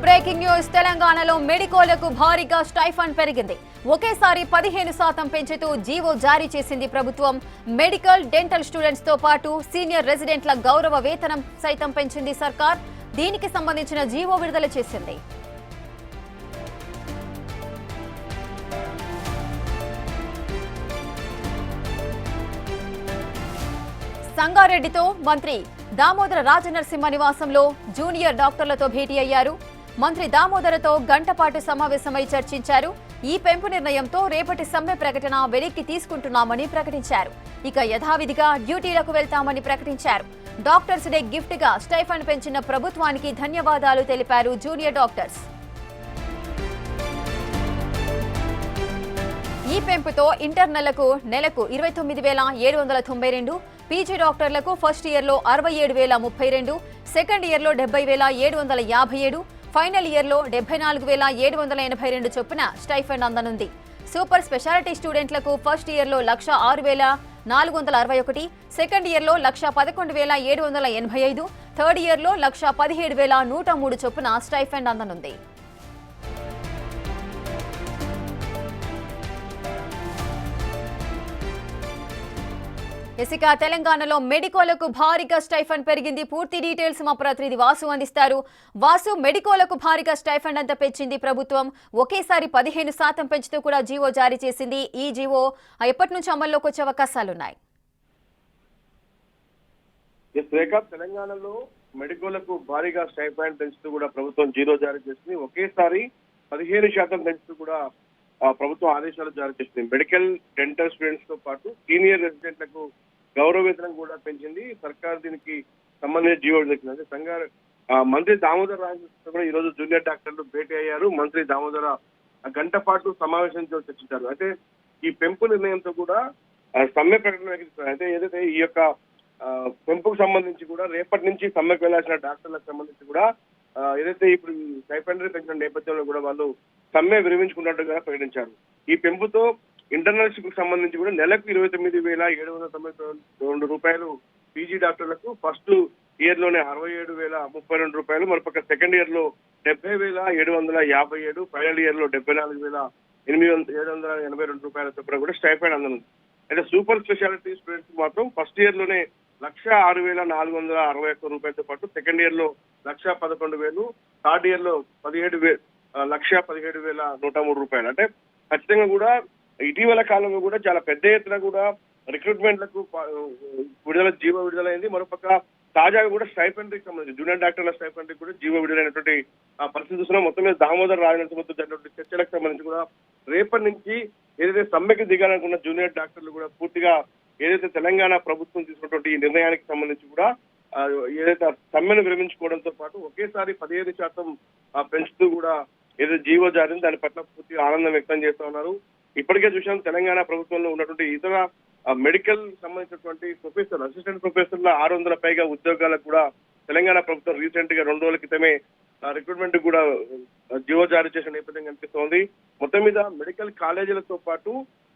Breaking news. తెలంగాణలో మెడికోలకు భారీగా stipend పెరిగింది. ఒకేసారి 15% పెంచుతూ జీవో జారీ చేసింది ప్రభుత్వం. మెడికల్, డెంటల్ స్టూడెంట్స్ తో పాటు సీనియర్ రెసిడెంట్ల గౌరవ వేతనం సైతం పెంచింది సర్కార్. దీనికి సంబంధించిన జీవో విడుదల చేసింది. సంగారెడ్డితో మంత్రి దామోదర రాజనరసింహ నివాసంలో జూనియర్ డాక్టర్లతో భేటీ అయ్యారు. మంత్రి దామోదరతో గంటపాటు సమావేశమై చర్చించారు. ఈ పెంపు నిర్ణయంతో రేపటి సమ్మె ప్రకటన వెనక్కి తీసుకుంటున్నామని ప్రకటించారు. ఇక యథావిధిగా డ్యూటీలకు వెళ్తామని ప్రకటించారు. డాక్టర్స్ డే గిఫ్ట్ గా స్టైఫండ్ పెంచిన ప్రభుత్వానికి ధన్యవాదాలు తెలిపారు జూనియర్ డాక్టర్స్. ఈ పెంపుతో ఇంటర్నలకు నెలకు 29,792, పీజీ డాక్టర్లకు ఫస్ట్ ఇయర్లో 67,032, సెకండ్ ఇయర్లో 70,757, ఫైనల్ ఇయర్లో 74,782 చొప్పున స్టైఫండ్ అందనుంది. సూపర్ స్పెషాలిటీ స్టూడెంట్లకు ఫస్ట్ ఇయర్లో 106,461, సెకండ్ ఇయర్లో 111,785, థర్డ్ ఇయర్లో 117,103 చొప్పున స్టైఫండ్ అందనుంది. ఇక తెలంగాణలో మెడికోలకు భారీగా స్టైఫండ్ పెరిగింది. పూర్తి డీటెయిల్స్ మా ప్రతినిధి వాసు అందిస్తారు. వాసు, మెడికోలకు భారీగా స్టైఫండ్ అంతా పెంచింది ప్రభుత్వం. ఒకేసారి 15% పెంచుతూ కూడా జీవో జారీ చేసింది. ఈ జీవో ఎప్పటి నుంచి అమల్లోకి వచ్చే అవకాశాలున్నాయి? తెలంగాణలో మెడికోలకు భారీగా స్టైఫండ్ పెంచుతూ కూడా ప్రభుత్వం జీవో జారీ చేసింది. ఒకేసారి 15% పెంచుతూ కూడా ప్రభుత్వం ఆదేశాలు జారీ చేసింది. మెడికల్, డెంటల్ స్టూడెంట్స్ తో పాటు సీనియర్ రెసిడెంట్లకు గౌరవ వేతనం కూడా పెంచింది సర్కార్. దీనికి సంబంధించిన జీవో తెచ్చింది. మంత్రి దామోదర రాజనరసింహ కూడా ఈ రోజు జూనియర్ డాక్టర్లు భేటీ అయ్యారు. మంత్రి దామోదర గంట పాటు సమావేశంతో చర్చించారు. అయితే ఈ పెంపు నిర్ణయంతో కూడా సమ్మె ప్రకటన అయితే ఏదైతే ఈ యొక్క పెంపుకు సంబంధించి కూడా రేపటి నుంచి సమ్మెకు వెళ్లాల్సిన డాక్టర్లకు సంబంధించి కూడా ఏదైతే ఇప్పుడు స్టైఫండ్ పెంచిన నేపథ్యంలో కూడా వాళ్ళు సమ్మె విరమించుకున్నట్టుగా ప్రకటించారు. ఈ పెంపుతో ఇంటర్నల్షిప్ కు సంబంధించి కూడా నెలకు 29,792 రూపాయలు పీజీ డాక్టర్లకు, ఫస్ట్ ఇయర్ లోనే 67,032 రూపాయలు, మరొక సెకండ్ ఇయర్ లో 70,757, ఫైనల్ ఇయర్ లో 74,782 రూపాయల చొప్పున కూడా స్టైఫండ్ అందనుంది. అయితే సూపర్ స్పెషాలిటీ స్టూడెంట్స్ మాత్రం ఫస్ట్ ఇయర్ లోనే 106,461 రూపాయలతో పాటు సెకండ్ ఇయర్ లో 1,11,000, థర్డ్ ఇయర్ లో 1,17,103 రూపాయలు. అంటే ఖచ్చితంగా కూడా ఇటీవల కాలంలో కూడా చాలా పెద్ద ఎత్తున కూడా రిక్రూట్మెంట్లకు జీవో విడుదలైంది. మరోపక్క తాజాగా కూడా స్టైఫండ్కి సంబంధించి జూనియర్ డాక్టర్ల స్టైఫండ్కి కూడా జీవో విడుదలైనటువంటి పరిస్థితి చూస్తున్నాం. మొత్తం మీద దామోదర రాజనరసింహతో జరిగినటువంటి చర్చలకు సంబంధించి కూడా రేపటి నుంచి ఏదైతే సమ్మెకి దిగాలనుకున్న జూనియర్ డాక్టర్లు కూడా పూర్తిగా ఏదైతే తెలంగాణ ప్రభుత్వం తీసుకున్నటువంటి ఈ నిర్ణయానికి సంబంధించి కూడా ఏదైతే సమ్మెను విరమించుకోవడంతో పాటు ఒకేసారి 15% పెంచుతూ కూడా ఏదైతే జీవో జారీ దాని పట్ల పూర్తిగా ఆనందం వ్యక్తం చేస్తా ఉన్నారు. ఇప్పటికే చూసాం తెలంగాణ ప్రభుత్వంలో ఉన్నటువంటి ఇతర మెడికల్ సంబంధించినటువంటి ప్రొఫెసర్, అసిస్టెంట్ ప్రొఫెసర్ల 600 పైగా ఉద్యోగాలకు కూడా తెలంగాణ ప్రభుత్వం రీసెంట్ గా 2 రోజుల క్రితమే రిక్రూట్మెంట్ కూడా జీవో జారీ చేసిన నేపథ్యం కనిపిస్తోంది. మొత్తం మీద మెడికల్ కాలేజీలతో పాటు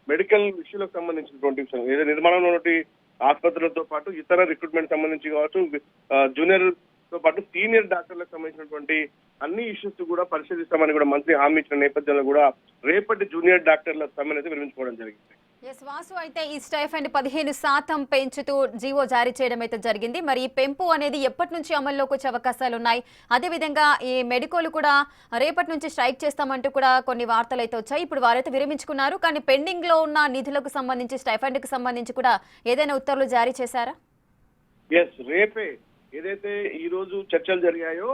మెడికల్ విషయాలకు సంబంధించినటువంటి విషయం ఏదో నిర్మాణంలో ఉన్నటువంటి ఆసుపత్రులతో పాటు ఇతర రిక్రూట్మెంట్ సంబంధించి కావచ్చు, జూనియర్ తో పాటు సీనియర్ డాక్టర్లకు సంబంధించినటువంటి అన్ని ఇష్యూస్ కూడా పరిశీలిస్తామని కూడా మంత్రి హామీ ఇచ్చిన నేపథ్యంలో కూడా రేపటి జూనియర్ డాక్టర్ల సమ్మెను అయితే విరమించుకోవడం జరిగింది. వాసు, అయితే ఈ స్టైఫండ్ 15% పెంచుతూ జీవో జారీ చేయడం అయితే జరిగింది. మరి ఈ పెంపు అనేది ఎప్పటి నుంచి అమల్లోకి వచ్చే అవకాశాలు ఉన్నాయి? అదేవిధంగా ఈ మెడికోలు కూడా రేపటి నుంచి స్ట్రైక్ చేస్తామంటూ కూడా కొన్ని వార్తలు అయితే వచ్చాయి. ఇప్పుడు వారైతే విరమించుకున్నారు, కానీ పెండింగ్ లో ఉన్న నిధులకు సంబంధించి, స్టైఫండ్ కి సంబంధించి కూడా ఏదైనా ఉత్తర్వులు జారీ చేశారా? రేపే ఏదైతే ఈ రోజు చర్చలు జరిగాయో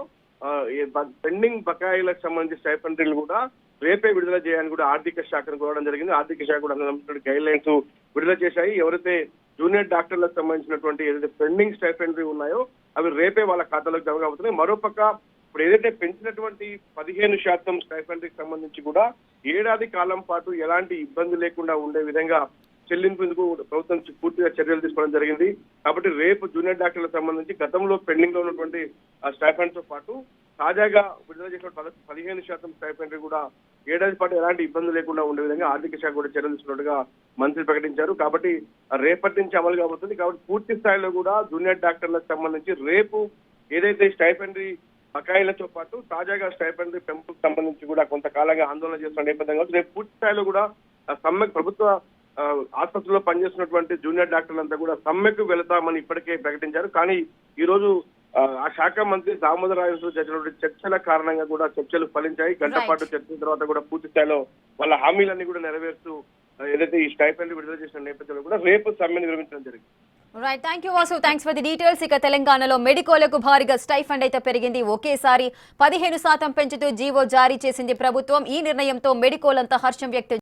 పెండింగ్ బకాయిలకు సంబంధించి స్టైఫండ్లు కూడా రేపే విడుదల చేయాలని కూడా ఆర్థిక శాఖను కోరడం జరిగింది. ఆర్థిక శాఖ కూడా గైడ్ లైన్స్ విడుదల చేశాయి. ఎవరైతే జూనియర్ డాక్టర్లకు సంబంధించినటువంటి ఏదైతే పెండింగ్ స్టైఫండ్లు ఉన్నాయో అవి రేపే వాళ్ళ ఖాతాలోకి జమ కాబోతున్నాయి. మరోపక్క ఇప్పుడు ఏదైతే పెంచినటువంటి 15% స్టైఫండ్కి సంబంధించి కూడా ఏడాది కాలం పాటు ఎలాంటి ఇబ్బంది లేకుండా ఉండే విధంగా చెల్లింపుకు ప్రభుత్వం పూర్తిగా చర్యలు తీసుకోవడం జరిగింది. కాబట్టి రేపు జూనియర్ డాక్టర్లకు సంబంధించి గతంలో పెండింగ్ లో ఉన్నటువంటి స్టైఫండ్ తో పాటు తాజాగా విడుదల చేసిన 15% స్టైఫండ్ కూడా ఏడాది పాటు ఎలాంటి ఇబ్బంది లేకుండా ఉండే విధంగా ఆర్థిక శాఖ కూడా చర్యలు తీసుకున్నట్టుగా మంత్రి ప్రకటించారు. కాబట్టి రేపటి నుంచి అమలు కాబోతుంది. కాబట్టి పూర్తి స్థాయిలో కూడా జూనియర్ డాక్టర్లకు సంబంధించి రేపు ఏదైతే స్టైఫండ్ బకాయిలతో పాటు తాజాగా స్టైపెండరీ పెంపుకు సంబంధించి కూడా కొంతకాలంగా ఆందోళన చేస్తున్న నేపథ్యంగా రేపు పూర్తి స్థాయిలో కూడా సమ్మె ప్రభుత్వ ఆసుపత్రిలో పనిచేస్తున్నటువంటి జూనియర్ డాక్టర్లంతా కూడా సమ్మెకు వెళతామని ఇప్పటికే ప్రకటించారు. కానీ ఈ రోజు ఆ శాఖ మంత్రి దామోదర్ రాజు జరిగినటువంటి చర్చల కారణంగా కూడా చర్చలు ఫలించాయి. గంట పాటు చర్చల తర్వాత కూడా పూర్తి స్థాయిలో వాళ్ళ హామీలన్నీ కూడా నెరవేరుస్తూ ఏదైతే ఈ స్టైపెండ్ విడుదల చేసిన నేపథ్యంలో కూడా రేపు సమ్మె నిర్వహించడం జరిగింది. Right, thank you Vasu, thanks for the details. ఇక తెలంగాణలో మెడికోలకు భారీగా స్టైఫండ్ అయితే పెరిగింది. ఒకేసారి 15% పెంచుతూ జీవో జారీ చేసింది ప్రభుత్వం. ఈ నిర్ణయంతో మెడికోలంతా హర్షం వ్యక్తం